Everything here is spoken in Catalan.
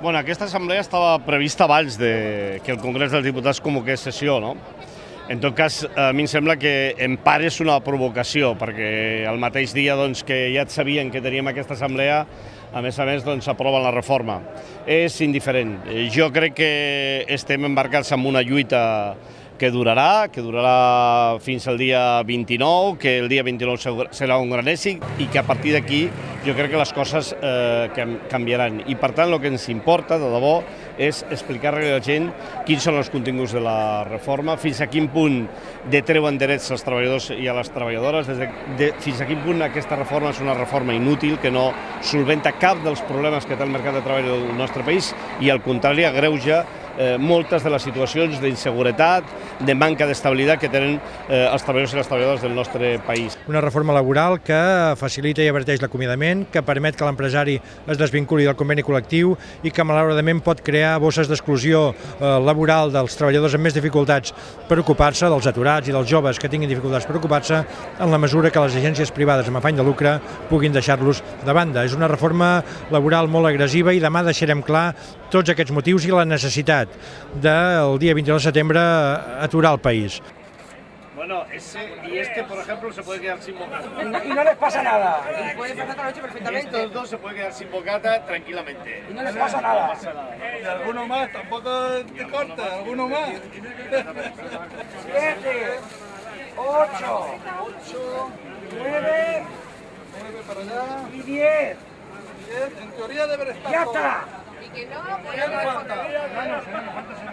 Bueno, aquesta assemblea estava prevista abans que el Congrés dels Diputats convoqués sessió, no? En tot cas, a mi em sembla que en part és una provocació, perquè el mateix dia que ja sabien que teníem aquesta assemblea, a més, aproven la reforma. És indiferent. Jo crec que estem embarcats en una lluita que durarà fins al dia 29, que el dia 29 serà un gran èxit i que a partir d'aquí jo crec que les coses canviaran. I per tant el que ens importa, de debò, és explicar-li a la gent quins són els continguts de la reforma, fins a quin punt detreuen drets als treballadors i a les treballadores, fins a quin punt aquesta reforma és una reforma inútil, que no solventa cap dels problemes que té el mercat de treball del nostre país i, al contrari, agreuja moltes de les situacions d'inseguretat, de manca d'estabilitat que tenen els treballadors i les treballadores del nostre país. Una reforma laboral que facilita i averteix l'acomiadament, que permet que l'empresari es desvinculi del conveni col·lectiu i que malauradament pot crear bosses d'exclusió laboral dels treballadors amb més dificultats per ocupar-se, dels aturats i dels joves que tinguin dificultats per ocupar-se, en la mesura que les agències privades amb afany de lucre puguin deixar-los de banda. És una reforma laboral molt agressiva i demà deixarem clar tots aquests motius i la necessitat del dia 22 de setembre aturar el país. Bueno, por ejemplo, se puede quedar sin bocata. Y no les pasa nada. Y pueden pasar la noche perfectamente. Estos dos se pueden quedar sin bocata tranquilamente. Y no les pasa nada. Y alguno más, tampoco te corta, alguno más. 7, 8, 9 para allá. y 10. En teoría debe estar. ¡Ya está! Y que no, pues no.